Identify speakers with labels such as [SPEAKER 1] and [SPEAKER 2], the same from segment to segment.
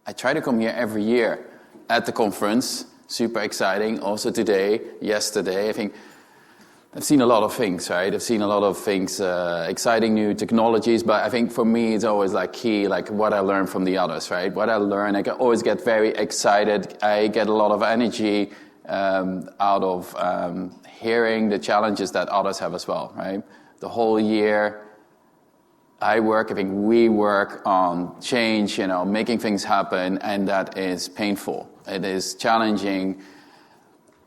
[SPEAKER 1] I try to come here every year at the conference. Super exciting. Also today, yesterday, I think I've seen a lot of things, right? I've seen a lot of things, exciting new technologies, but I think for me it's always like key, like what I learn from the others, right? What I learn, I always get very excited. I get a lot of energy out of hearing the challenges that others have as well, right? The whole year I think we work on change, making things happen, and that is painful. It is challenging.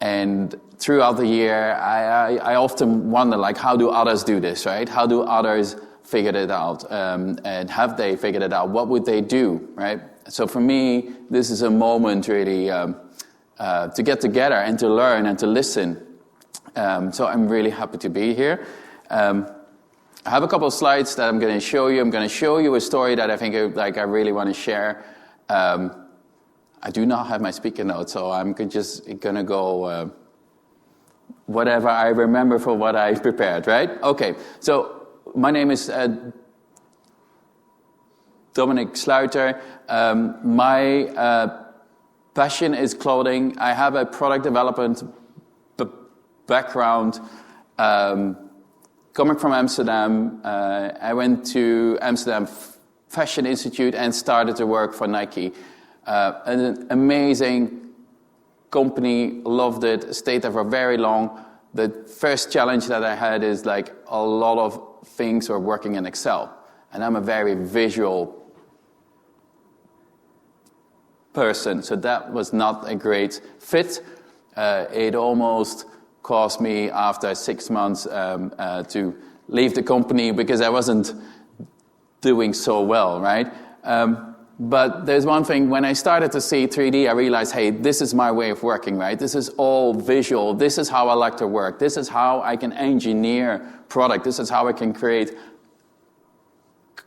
[SPEAKER 1] And throughout the year, I often wonder, like, how do others do this, right? How do others figure it out? And have they figured it out? What would they do, right? So for me, this is a moment really to get together and to learn and to listen. So I'm really happy to be here. I have a couple of slides that I'm going to show you. I'm going to show you a story that I think I really want to share. I do not have my speaker notes, so I'm just going to go whatever I remember for what I prepared, right? Okay, so my name is Dominic Sluiter. My passion is clothing. I have a product development background. Coming from Amsterdam, I went to Amsterdam Fashion Institute and started to work for Nike. An amazing company, loved it, stayed there for very long. The first challenge that I had is like a lot of things were working in Excel. And I'm a very visual person, so that was not a great fit. It almost cost me after 6 months to leave the company because I wasn't doing so well, right? But there's one thing, when I started to see 3D, I realized, hey, this is my way of working, right? This is all visual. This is how I like to work. This is how I can engineer product. This is how I can create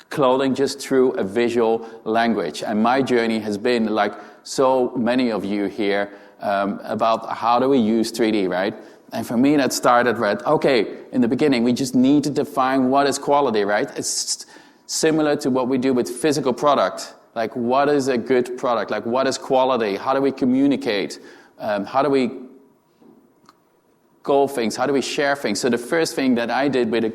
[SPEAKER 1] clothing just through a visual language. And my journey has been, like so many of you here, about how do we use 3D, right? And for me, that started with, okay, in the beginning, we just need to define what is quality, right? It's similar to what we do with physical product. Like, what is a good product? Like, what is quality? How do we communicate? How do we goal things? How do we share things? So the first thing that I did with a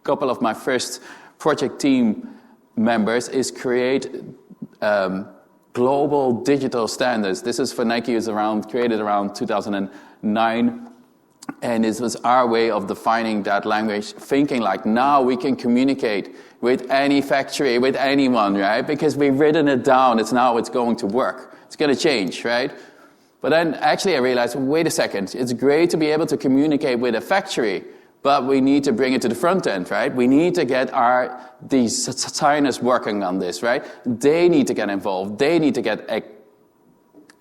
[SPEAKER 1] couple of my first project team members is create global digital standards. This is for Nike, is created around 2009. And this was our way of defining that language, thinking like, now we can communicate with any factory, with anyone, right? Because we've written it down, it's going to work. It's going to change, right? But then actually I realized, wait a second, it's great to be able to communicate with a factory, but we need to bring it to the front end, right? We need to get these designers working on this, right? They need to get involved. They need to get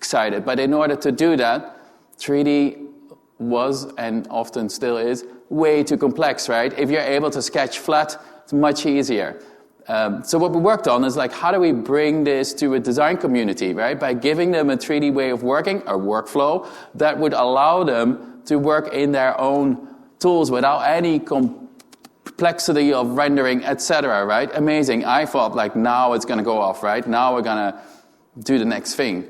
[SPEAKER 1] excited. But in order to do that, 3D was, and often still is, way too complex, right? If you're able to sketch flat, it's much easier. So what we worked on is like, how do we bring this to a design community, right? By giving them a 3D way of working, a workflow, that would allow them to work in their own tools without any complexity of rendering, etc., right? Amazing. I thought, like, now it's going to go off, right? Now we're going to do the next thing.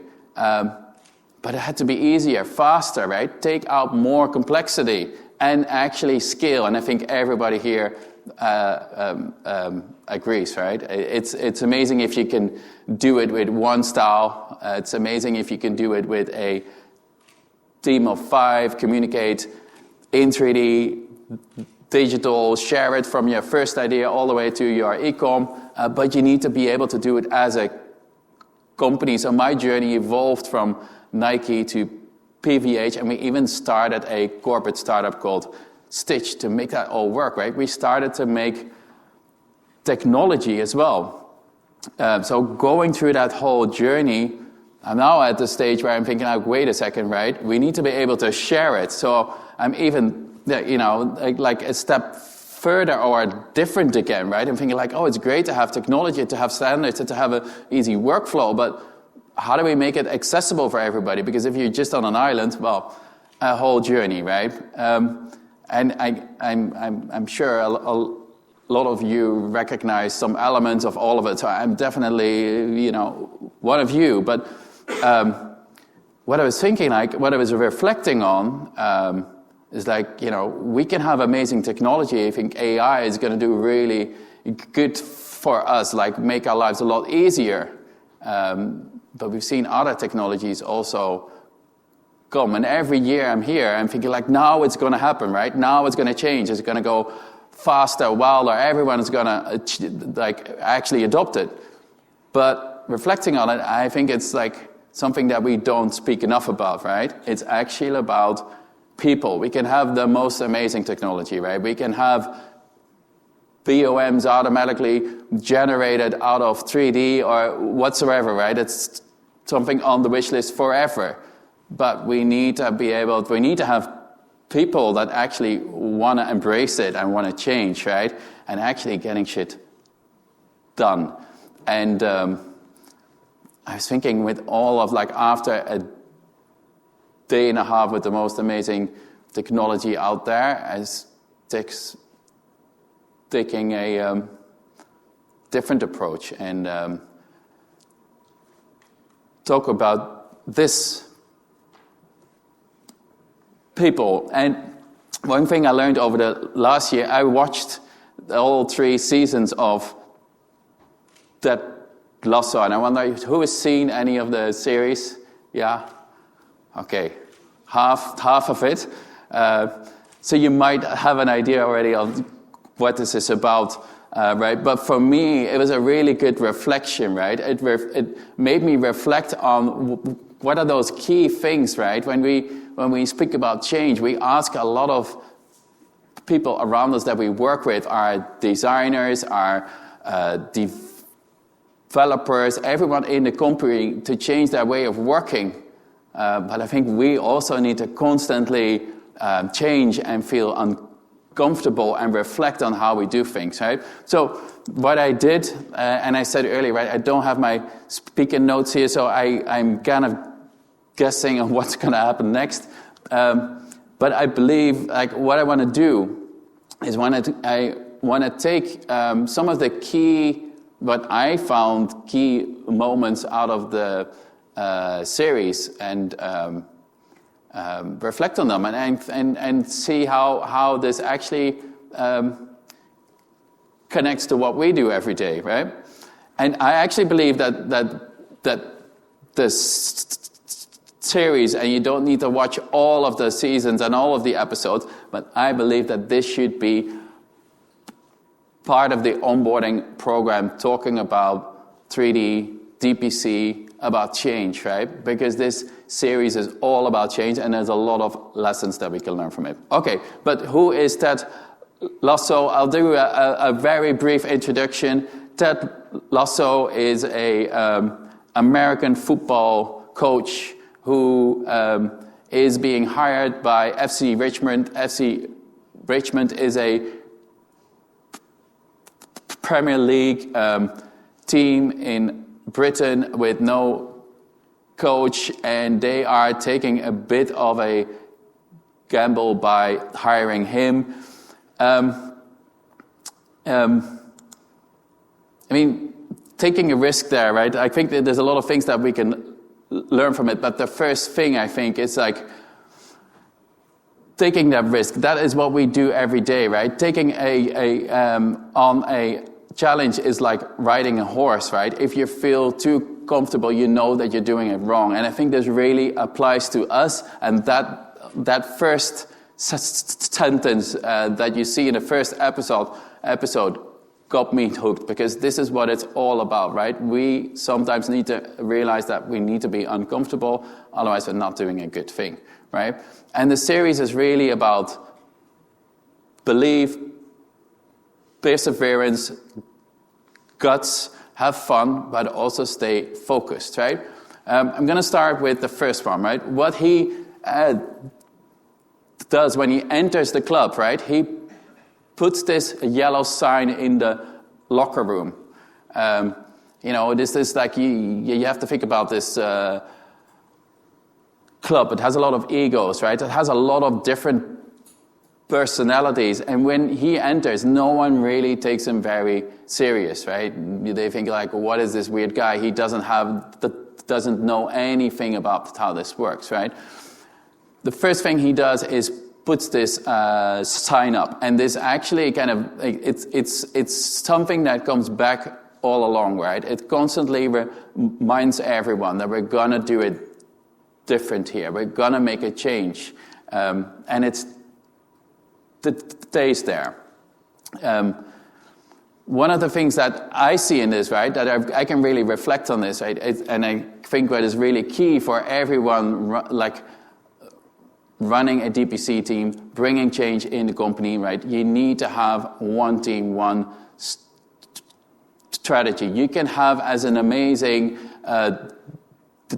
[SPEAKER 1] But it had to be easier, faster, right? Take out more complexity and actually scale. And I think everybody here agrees, right? It's amazing if you can do it with one style. It's amazing if you can do it with a team of 5, communicate in 3D, digital, share it from your first idea all the way to your e-com. But you need to be able to do it as a company. So my journey evolved from Nike to PVH, and we even started a corporate startup called Stitch to make that all work, right? We started to make technology as well. So going through that whole journey, I'm now at the stage where I'm thinking, like, wait a second, right? We need to be able to share it. So I'm even, like a step further or different again, right? I'm thinking like, oh, it's great to have technology, to have standards, to have an easy workflow, but how do we make it accessible for everybody? Because if you're just on an island, well, a whole journey, right? And I'm sure a lot of you recognize some elements of all of it. So I'm definitely, one of you. But what I was thinking, like, what I was reflecting on is like, we can have amazing technology. I think AI is going to do really good for us, like make our lives a lot easier. But we've seen other technologies also come. And every year I'm thinking like, now it's going to happen, right? Now it's going to change. It's going to go faster, wilder. Everyone is going to actually adopt it. But reflecting on it, I think it's like something that we don't speak enough about, right? It's actually about people. We can have the most amazing technology, right? We can have BOMs automatically generated out of 3D or whatsoever, right? It's something on the wish list forever. But we need to have people that actually want to embrace it and want to change, right? And actually getting shit done. And I was thinking with all of after a day and a half with the most amazing technology out there, as taking a different approach and talk about this people. And one thing I learned over the last year, I watched all 3 seasons of Ted Lasso, and I wonder who has seen any of the series? Yeah? Okay. Half of it. So you might have an idea already of what this is about, right? But for me, it was a really good reflection, right? It made me reflect on what are those key things, right? When we speak about change, we ask a lot of people around us that we work with, our designers, our developers, everyone in the company to change their way of working. But I think we also need to constantly change and feel uncomfortable and reflect on how we do things, right? So what I did, and I said earlier, right, I don't have my speaking notes here, so I'm kind of guessing on what's going to happen next. But I believe, what I want to do is I want to take some of the what I found key moments out of the series and reflect on them and see how this actually connects to what we do every day, right? And I actually believe that this series, and you don't need to watch all of the seasons and all of the episodes, but I believe that this should be part of the onboarding program, talking about 3D, DPC, about change, right? Because this series is all about change, and there's a lot of lessons that we can learn from it. Okay, but who is Ted Lasso? I'll do a very brief introduction. Ted Lasso is a American football coach who is being hired by FC Richmond. FC Richmond is a Premier League team in Britain with no coach, and they are taking a bit of a gamble by hiring him. I mean, taking a risk there, right? I think that there's a lot of things that we can learn from it, but the first thing I think is taking that risk. That is what we do every day, right? Taking on a challenge is like riding a horse, right? If you feel too comfortable, you know that you're doing it wrong. And I think this really applies to us. And that first sentence that you see in the first episode got me hooked, because this is what it's all about, right? We sometimes need to realize that we need to be uncomfortable, otherwise we're not doing a good thing, right? And the series is really about belief, perseverance, guts, have fun, but also stay focused, right? I'm going to start with the first one, right? What he does when he enters the club, right? He puts this yellow sign in the locker room. This is like, you have to think about this club. It has a lot of egos, right? It has a lot of different personalities, and when he enters, no one really takes him very serious, right? They think like, what is this weird guy? He doesn't know anything about how this works, right? The first thing he does is puts this sign up, and this actually kind of it's something that comes back all along, right? It constantly reminds everyone that we're gonna do it different here. We're gonna make a change, and it stays there. One of the things that I see in this, right, that I can really reflect on this, right, and I think what is really key for everyone, like running a DPC team, bringing change in the company, right, you need to have one team, one strategy. You can have as an amazing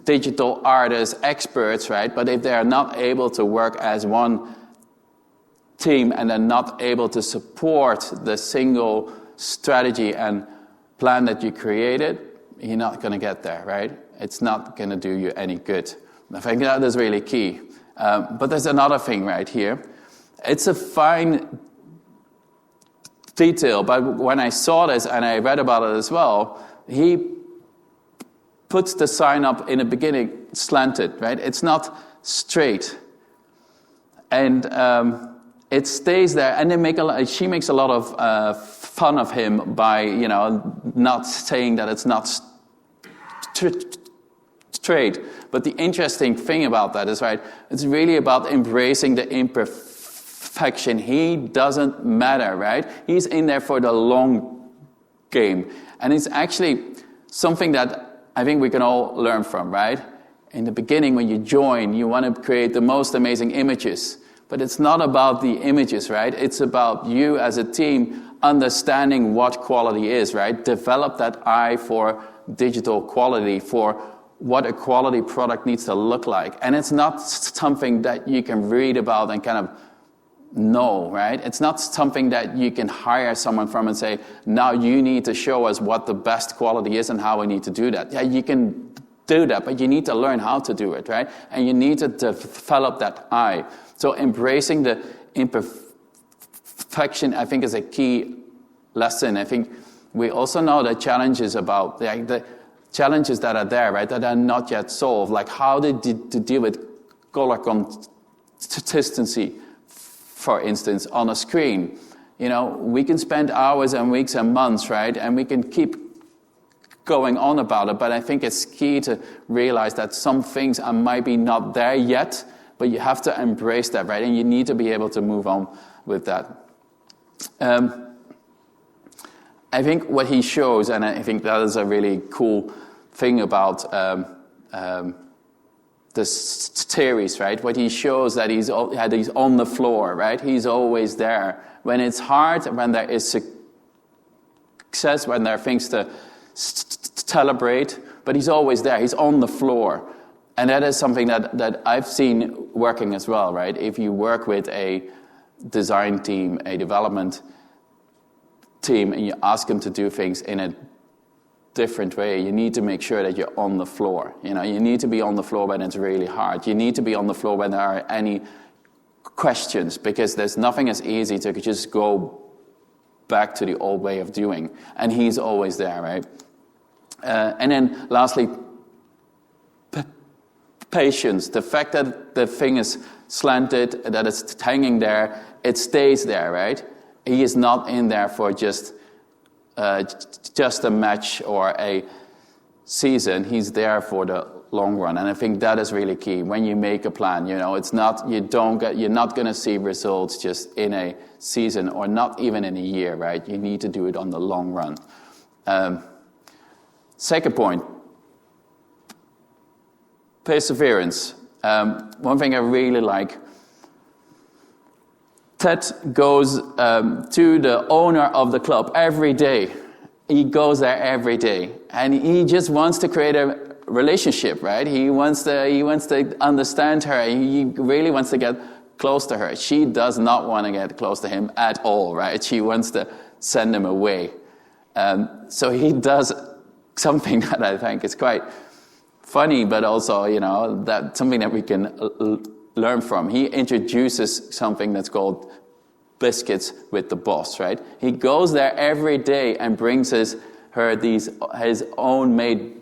[SPEAKER 1] digital artists, experts, right, but if they are not able to work as one team and they're not able to support the single strategy and plan that you created, you're not going to get there, right? It's not going to do you any good. I think that is really key. But there's another thing right here. It's a fine detail, but when I saw this and I read about it as well, he puts the sign up in the beginning slanted, right? It's not straight. And it stays there, and she makes a lot of fun of him by, not saying that it's not straight. But the interesting thing about that is, right, it's really about embracing the imperfection. He doesn't matter, right? He's in there for the long game. And it's actually something that I think we can all learn from, right? In the beginning, when you join, you want to create the most amazing images. But it's not about the images, right? It's about you as a team understanding what quality is, right? Develop that eye for digital quality, for what a quality product needs to look like. And it's not something that you can read about and kind of know, right? It's not something that you can hire someone from and say, now you need to show us what the best quality is and how we need to do that. Yeah, you can do that, but you need to learn how to do it, right? And you need to develop that eye. So embracing the imperfection, I think, is a key lesson. I think we also know the challenges about the challenges that are there, right, that are not yet solved. Like how to deal with color consistency, for instance, on a screen. We can spend hours and weeks and months, right, and we can keep going on about it, but I think it's key to realize that some things might be not there yet, but you have to embrace that, right? And you need to be able to move on with that. I think what he shows, and I think that is a really cool thing about this series, right? What he shows that he's on the floor, right? He's always there. When it's hard, when there is success, when there are things to celebrate, but he's always there. He's on the floor. And that is something that I've seen working as well, right? If you work with a design team, a development team, and you ask them to do things in a different way, you need to make sure that you're on the floor. You need to be on the floor when it's really hard. You need to be on the floor when there are any questions, because there's nothing as easy to just go back to the old way of doing. And he's always there, right? And then lastly, patience. The fact that the thing is slanted, that it's hanging there, it stays there, right? He is not in there for just a match or a season. He's there for the long run, and I think that is really key. When you make a plan, it's not you're not going to see results just in a season or not even in a year, right? You need to do it on the long run. Second point. Perseverance. One thing I really like, Ted goes to the owner of the club every day. He goes there every day, and he just wants to create a relationship, right? He wants to understand her. He really wants to get close to her. She does not want to get close to him at all, right? She wants to send him away. So he does something that I think is quite funny, but also, that's something that we can learn from. He introduces something that's called biscuits with the boss, right? He goes there every day and brings her his own made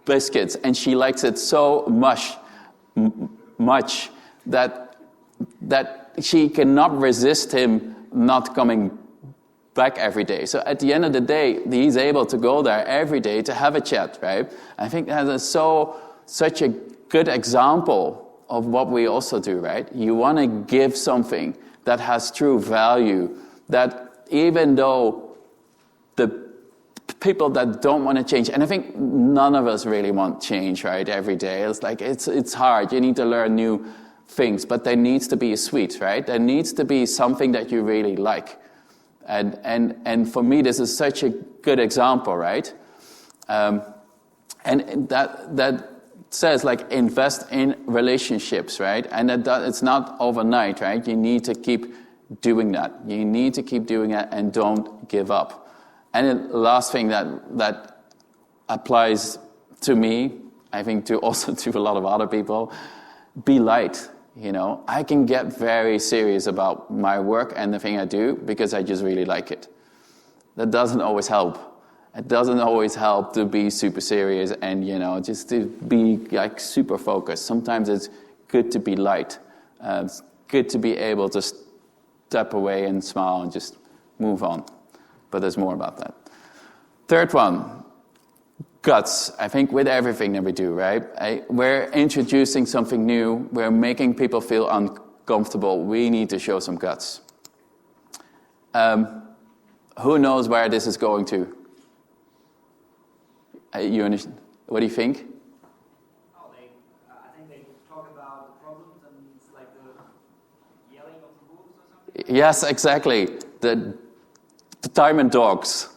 [SPEAKER 1] biscuits, and she likes it so much that she cannot resist him not coming back every day. So at the end of the day, he's able to go there every day to have a chat, right? I think that is such a good example of what we also do, right? You want to give something that has true value, that even though the people that don't want to change, and I think none of us really want change, right, every day. It's like, it's hard. You need to learn new things, but there needs to be a sweet, right? There needs to be something that you really like. And for me, this is such a good example, right? And that says, like, invest in relationships, right? And it's not overnight, right? You need to keep doing that. You need to keep doing it and don't give up. And the last thing that applies to me, I think also to a lot of other people, be light. I can get very serious about my work and the thing I do because I just really like it. That doesn't always help. It doesn't always help to be super serious and, just to be like super focused. Sometimes it's good to be light. It's good to be able to step away and smile and just move on. But there's more about that. Third one, guts. I think with everything that we do, right? We're introducing something new. We're making people feel uncomfortable. We need to show some guts. Who knows where this is going to? You understand? What do you think?
[SPEAKER 2] I think they talk about the problems and it's like the yelling of the wolves or something.
[SPEAKER 1] Yes, exactly. The diamond dogs.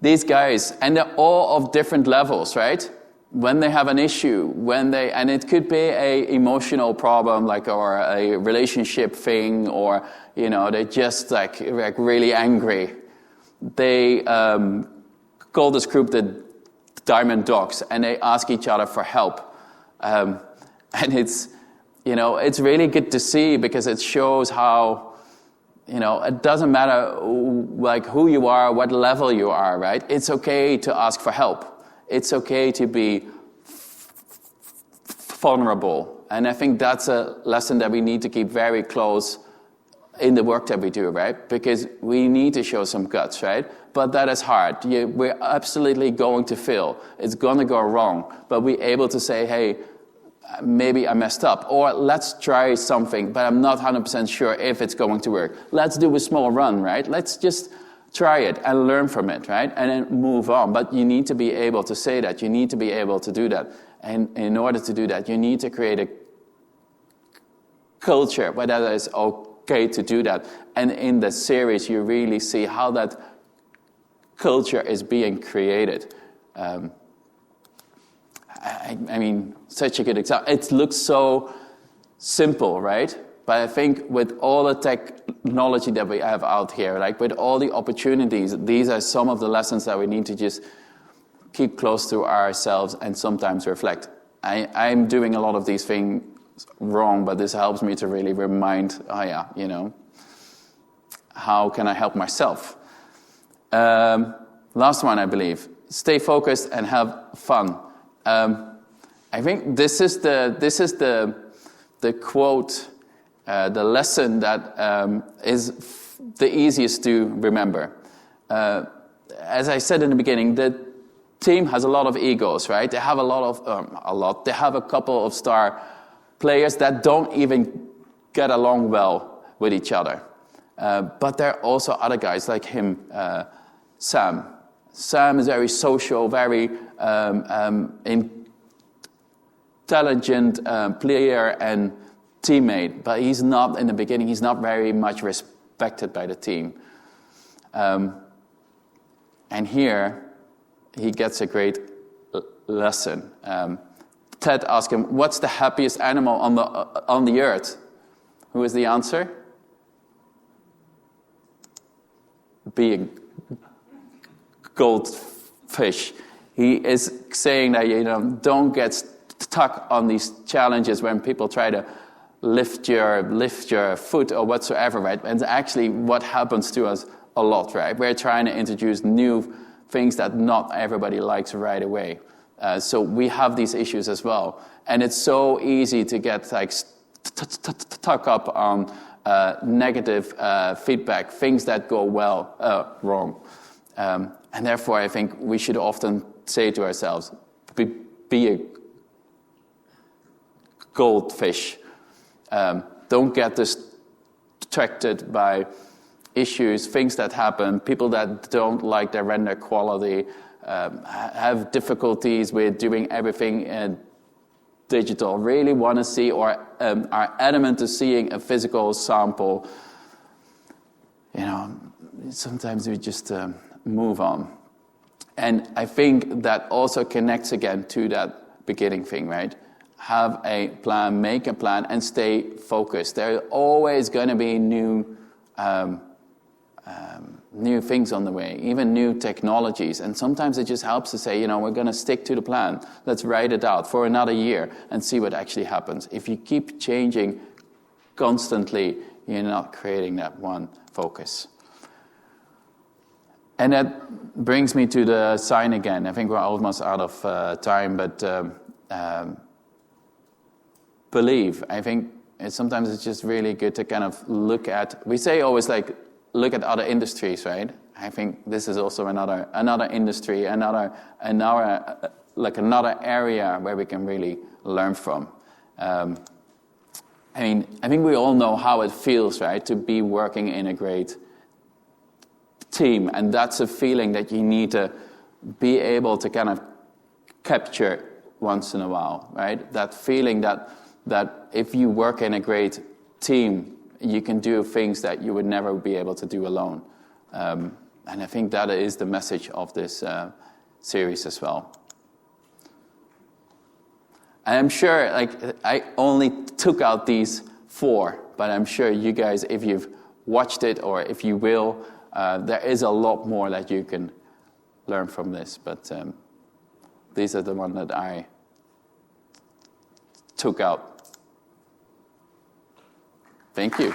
[SPEAKER 1] These guys, and they're all of different levels, right? When they have an issue, and it could be a emotional problem, or a relationship thing, or, they're just like really angry. They call this group the Diamond Dogs, and they ask each other for help. And it's really good to see because it shows how, it doesn't matter who you are, what level you are, right? It's okay to ask for help. It's okay to be vulnerable. And I think that's a lesson that we need to keep very close in the work that we do, right? Because we need to show some guts, right? But that is hard. We're absolutely going to fail. It's going to go wrong. But we're able to say, hey, maybe I messed up. Or let's try something, but I'm not 100% sure if it's going to work. Let's do a small run, right? Let's just try it and learn from it, right? And then move on. But you need to be able to say that. You need to be able to do that. And in order to do that, you need to create a culture where that is okay to do that. And in the series, you really see how that culture is being created. I mean, such a good example. It looks so simple, right? But I think with all the technology that we have out here, with all the opportunities, these are some of the lessons that we need to just keep close to ourselves and sometimes reflect. I'm doing a lot of these things wrong, but this helps me to really remind, how can I help myself? Last one, I believe. Stay focused and have fun. I think this is the quote, the lesson that is the easiest to remember. As I said in the beginning, the team has a lot of egos, right? They have They have a couple of star players that don't even get along well with each other. But there are also other guys like him, Sam. Sam is very social, very intelligent player and teammate, but he's not, in the beginning, he's not very much respected by the team. And here, he gets a great lesson. Ted asked him, what's the happiest animal on the earth? Who is the answer? Being goldfish. He is saying that, don't get stuck on these challenges when people try to lift your foot or whatsoever, right? And actually what happens to us a lot, right? We're trying to introduce new things that not everybody likes right away. So we have these issues as well. And it's so easy to get like stuck up on negative feedback, things that go wrong. And therefore, I think we should often say to ourselves, be a goldfish. Don't get distracted by issues, things that happen, people that don't like their render quality, have difficulties with doing everything digital, really want to see or are adamant to seeing a physical sample. Sometimes we just move on. And I think that also connects again to that beginning thing, right? Have a plan, make a plan, and stay focused. There are always going to be new things on the way, even new technologies. And sometimes it just helps to say, we're going to stick to the plan. Let's write it out for another year and see what actually happens. If you keep changing constantly, you're not creating that one focus. And that brings me to the sign again. I think we're almost out of time, but believe. I think sometimes it's just really good to kind of look at, we say always like, look at other industries, right? I think this is also another industry, another area where we can really learn from. I think we all know how it feels, right, to be working in a great team, and that's a feeling that you need to be able to kind of capture once in a while, right? That feeling that if you work in a great team, you can do things that you would never be able to do alone. And I think that is the message of this series as well. And I'm sure, I only took out these 4, but I'm sure you guys, if you've watched it or if you will, there is a lot more that you can learn from this. But these are the ones that I took out. Thank you.